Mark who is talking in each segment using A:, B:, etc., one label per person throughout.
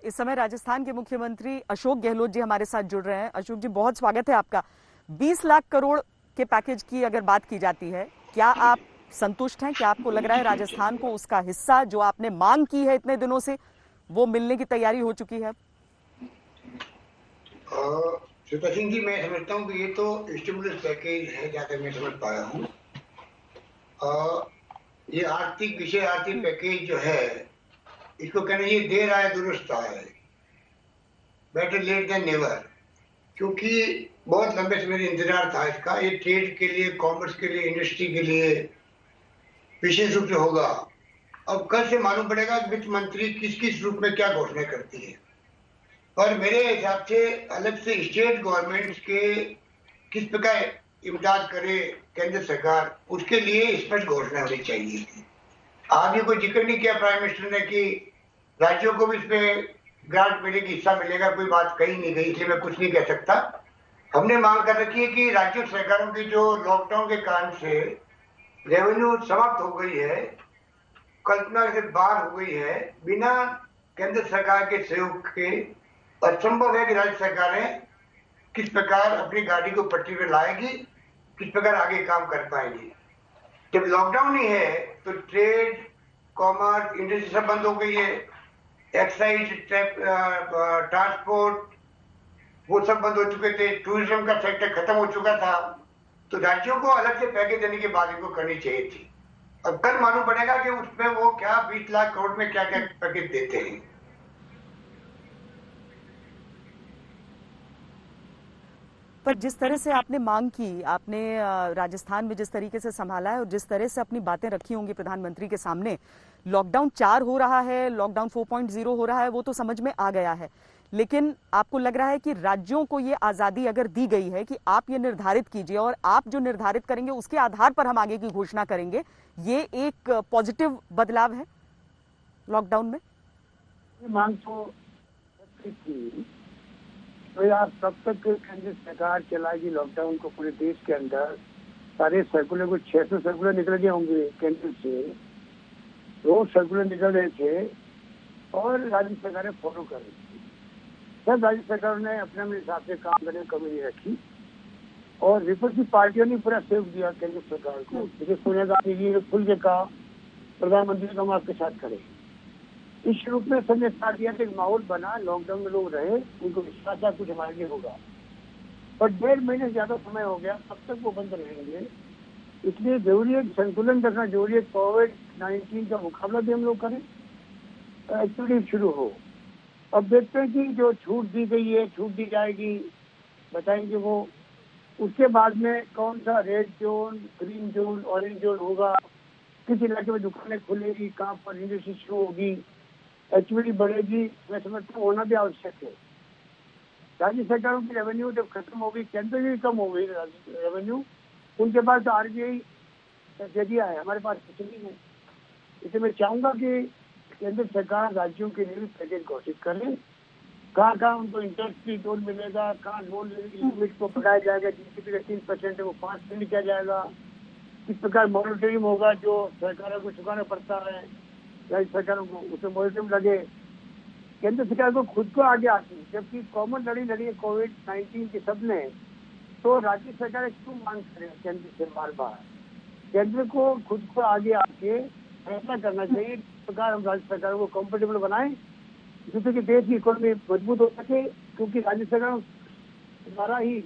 A: इस समय राजस्थान के मुख्यमंत्री अशोक गहलोत जी हमारे साथ जुड़ रहे हैं। अशोक जी, बहुत स्वागत है आपका। 20 लाख करोड़ के पैकेज की अगर बात की जाती है, क्या आप संतुष्ट हैं? क्या आपको लग रहा है राजस्थान को उसका हिस्सा जो आपने मांग की है इतने दिनों से, वो मिलने की तैयारी हो चुकी है?
B: श्वेता सिंह जी, मैं समझता हूँ कि ये तो स्टिमुलस पैकेज है, जहाँ तक मैं समझ पाया हूँ। ये आर्थिक पैकेज जो है, इसको कहना ये देर आए दुरुस्त आए, बेटर लेट देन नेवर। क्योंकि बहुत लंबे समय से इंतजार था इसका। ये ट्रेड के लिए, कॉमर्स के लिए, इंडस्ट्री के लिए विशेष रूप से होगा। अब कल से मालूम पड़ेगा कि वित्त मंत्री किस किस रूप में क्या घोषणा करती है। पर मेरे हिसाब से अलग से स्टेट गवर्नमेंट के किस प्रकार इमदाद करे केंद्र सरकार, उसके लिए स्पष्ट घोषणा होनी चाहिए। आज ये कोई जिक्र नहीं किया प्राइम मिनिस्टर ने कि राज्यों को भी इसमें ग्रांट मिलेगी, हिस्सा मिलेगा, कोई बात कही नहीं गई, इसलिए मैं कुछ नहीं कह सकता। हमने मांग कर रखी है कि राज्य सरकारों की जो लॉकडाउन के कारण से रेवेन्यू समाप्त हो गई है, कल्पना से बाहर हो गई है, बिना केंद्र सरकार के सहयोग के असंभव है कि राज्य सरकारें किस प्रकार अपनी गाड़ी को पटरी पर लाएगी, किस प्रकार आगे काम कर पाएंगी। जब लॉकडाउन ही है तो ट्रेड, कॉमर्स, इंडस्ट्री सब बंद हो गई है, एक्साइज, ट्रांसपोर्ट, वो सब बंद हो चुके थे, टूरिज्म का सेक्टर खत्म हो चुका था। तो राज्यों को अलग से पैकेज देने की बात इनको करनी चाहिए थी। अब कल मालूम पड़ेगा कि उसमें वो क्या 20 लाख करोड़ में क्या क्या पैकेज देते हैं।
A: पर जिस तरह से आपने मांग की, आपने राजस्थान में जिस तरीके से संभाला है और जिस तरह से अपनी बातें रखी होंगी प्रधानमंत्री के सामने, लॉकडाउन 4 हो रहा है, लॉकडाउन 4.0 हो रहा है, वो तो समझ में आ गया है। लेकिन आपको लग रहा है कि राज्यों को ये आजादी अगर दी गई है कि आप ये निर्धारित कीजिए और आप जो निर्धारित करेंगे उसके आधार पर हम आगे की घोषणा करेंगे, ये एक पॉजिटिव बदलाव है लॉकडाउन में?
C: मांग तो यार कब तक केंद्र सरकार चलाएगी लॉकडाउन को पूरे देश के अंदर? सारे सर्कुलर को 600 सर्कुलर निकल गए होंगे केंद्र से, रोज सर्कुलर निकल रहे थे और राज्य सरकारें फॉलो कर रही थी। सब राज्य सरकारों ने अपने हिसाब से काम करने की कमी नहीं रखी और विपक्षी पार्टियों ने पूरा सहयोग दिया केंद्र सरकार को। जैसे सोनिया गांधी जी ने खुल के कहा प्रधानमंत्री हम आपके साथ खड़े। इस रूप में सबने साथ दिया कि माहौल बना, लॉकडाउन में लोग रहे, उनको विश्वास था कुछ हमारे लिए होगा। पर 1.5 महीने से ज्यादा समय हो गया, अब तक वो बंद रहेंगे। इसलिए जरूरी है, संतुलन रखना जरूरी है। कोविड-19 का मुकाबला भी हम लोग करें, एक्टिविटी शुरू हो। अब देखते हैं कि जो छूट दी गई है, छूट दी जाएगी, बताएंगे वो। उसके बाद में कौन सा red zone, green zone, orange zone होगा, किस इलाके में दुकानें खुलेगी, कहाँ पर इंडस्ट्री शुरू होगी, एक्टिविटी बढ़ेगी, मैं समझता हूँ होना भी आवश्यक है। राज्य सरकारों की रेवेन्यू जब खत्म होगी, केंद्र की कम हो गई रेवेन्यू, उनके पास आरबीआई दे दिया है, हमारे पास कुछ नहीं है। इसलिए मैं चाहूंगा कि केंद्र सरकार राज्यों के लिए भी पैकेज घोषित करें। कहाँ कहाँ उनको इंटरेस्ट फ्री लोन मिलेगा, कहाँ लोन लिमिट को बढ़ाया जाएगा, जीडीपी का 3% है वो 5% किया जाएगा, किस प्रकार मॉनिटरिंग होगा जो सरकारों को चुकाना पड़ता है राज्य सरकारों को, उसमें मॉनिटरिंग लगे। केंद्र सरकार को खुद को आगे आती है, जबकि कॉमन लड़ी है कोविड-19 के सबने, तो राज्य सरकार क्यों मांग करें केंद्र से बार बार? केंद्र को खुद को आगे आके फैसला करना चाहिए, इस प्रकार हम राज्य सरकार को कंफर्टेबल बनाएं, जिससे कि देश की इकोनॉमी मजबूत हो सके। क्योंकि राज्य सरकार द्वारा ही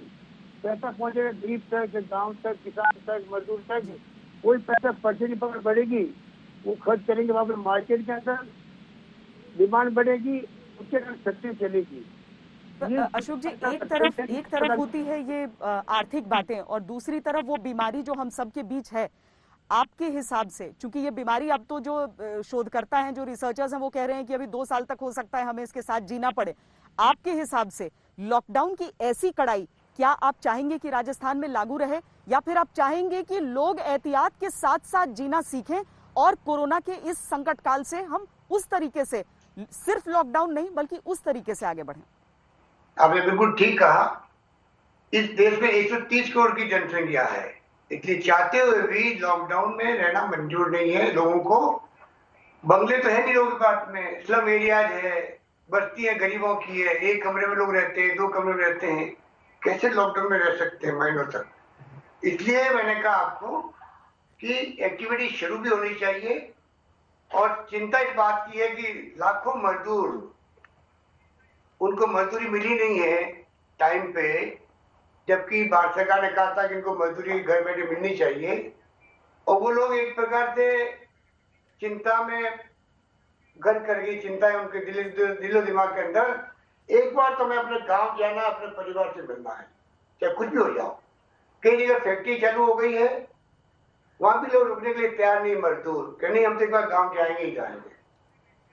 C: पैसा पहुंचेगा गरीब तक, गांव तक, किसान तक, मजदूर तक। कोई पैसा परचेजिंग पावर बढ़ेगी, वो खर्च करेंगे, वहां पर मार्केट के अंदर डिमांड बढ़ेगी, उसके अंदर सस्ती चलेगी।
A: अशोक जी, एक तरफ होती है ये आर्थिक बातें और दूसरी तरफ वो बीमारी जो हम सबके बीच है। आपके हिसाब से, चूंकि ये बीमारी, अब तो जो शोधकर्ता हैं, जो रिसर्चर्स हैं, वो कह रहे हैं कि अभी 2 साल तक हो सकता है हमें इसके साथ जीना पड़े। आपके हिसाब से लॉकडाउन की ऐसी कड़ाई क्या आप चाहेंगे कि राजस्थान में लागू रहे, या फिर आप चाहेंगे कि लोग एहतियात के साथ साथ जीना सीखें और कोरोना के इस संकट काल से हम उस तरीके से, सिर्फ लॉकडाउन नहीं बल्कि उस तरीके से आगे बढ़ें?
B: आपने बिल्कुल ठीक कहा। इस देश में 130 करोड़ की जनसंख्या है, इसलिए चाहते हुए भी लॉकडाउन में रहना मंजूर नहीं है लोगों को। बंगले तो है नहीं लोगों के पास में, स्लम एरियाज है, बस्तियां गरीबों की है, एक कमरे में लोग रहते हैं, 2 कमरे में रहते हैं, कैसे लॉकडाउन में रह सकते हैं महीनों तक। इसलिए मैंने कहा आपको कि एक्टिविटी शुरू भी होनी चाहिए। और चिंता इस बात की है कि लाखों मजदूर, उनको मजदूरी मिली नहीं है टाइम पे, जबकि भारत सरकार ने कहा था कि इनको मजदूरी घर बैठे मिलनी चाहिए, और वो लोग एक प्रकार से चिंता में घर कर गई चिंता है उनके दिलो दिमाग के अंदर। एक बार तो मैं अपने गांव जाना, अपने परिवार से मिलना है, चाहे कुछ भी हो जाओ। कई जगह फैक्ट्री चालू हो गई है, वहां भी लोग रुकने के लिए तैयार नहीं, मजदूर कि नहीं हम तो एक बार गाँव जाएंगे ही जाएंगे।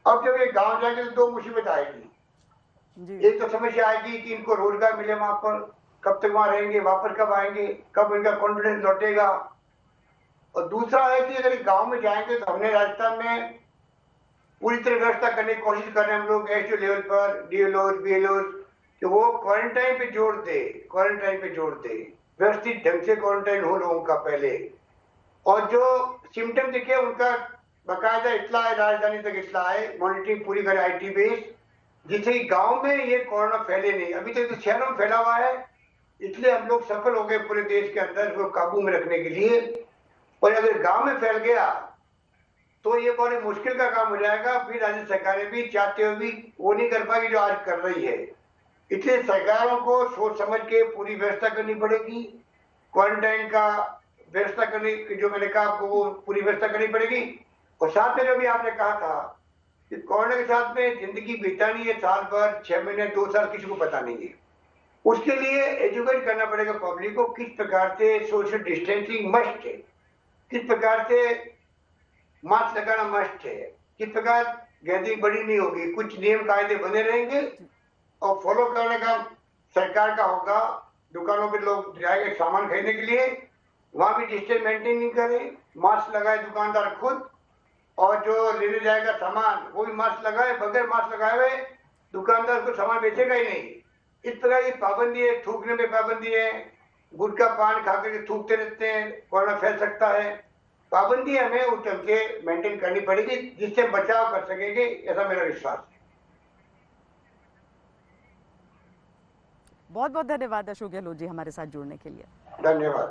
B: अब जब ये गाँव जाएंगे तो 2 मुसीबत आएगी। एक तो समस्या आएगी कि इनको रोजगार मिले वहां पर, कब तक वहां रहेंगे, वापस कब आएंगे, कब इनका कॉन्फिडेंस लौटेगा। और दूसरा है कि अगर गांव में जाएंगे तो हमने राजस्थान में पूरी तरह व्यवस्था करने की कोशिश कर रहे हैं हम लोग, एसडीओ लेवल पर, डीएलओ बीएलओ, कि वो क्वारंटाइन पे जोर दे, क्वारंटाइन पे जोर दे, व्यवस्थित ढंग से क्वारंटाइन हो लोगों का पहले। और जो सिम्टम दिखे उनका बकायदा इतला है, राजधानी तक इतला है, मॉनिटरिंग पूरी करे आईटी बेस, जिससे गांव में ये कोरोना फैले नहीं। अभी तक तो शहरों में फैला हुआ है, इसलिए हम लोग सफल हो गए पूरे देश के अंदर उसको काबू में रखने के लिए। और अगर गांव में फैल गया तो ये बड़ी मुश्किल का काम हो जाएगा, फिर राज्य सरकारें भी चाहते हुए भी वो नहीं कर पाएगी जो आज कर रही है। इसलिए सरकारों को सोच समझ के पूरी व्यवस्था करनी पड़ेगी, क्वारंटाइन का व्यवस्था करनी, जो मैंने कहा आपको वो पूरी व्यवस्था करनी पड़ेगी। और साथ में जो भी आपने कहा था कि कोरोना के साथ में जिंदगी बितानी है, साल भर, 6 महीने, 2 साल, किसी को पता नहीं है। उसके लिए एजुकेट करना पड़ेगा पब्लिक को, किस प्रकार से सोशल डिस्टेंसिंग मस्ट है, किस प्रकार से मास्क लगाना मस्ट है, किस प्रकार गैदरिंग बड़ी नहीं होगी, कुछ नियम कायदे बने रहेंगे और फॉलो करने का सरकार का होगा। दुकानों पे लोग जाएंगे सामान खरीदने के लिए, वहां भी डिस्टेंस मेंटेन नहीं करें, मास्क लगाए दुकानदार खुद, और जो लेने जाएगा सामान वो भी मास्क लगाए, बगैर मास्क लगाए हुए दुकानदार को सामान बेचेगा ही नहीं। इस प्रकार की पाबंदी है, थूकने में पाबंदी है, गुटखा पान खा करके थूकते रहते हैं, कोरोना फैल सकता है। पाबंदी हमें उस ढंग से मेंटेन करनी पड़ेगी जिससे बचाव कर सकेंगे, ऐसा मेरा विश्वास है।
A: बहुत बहुत धन्यवाद अशोक गहलोत जी हमारे साथ जुड़ने के लिए।
B: धन्यवाद।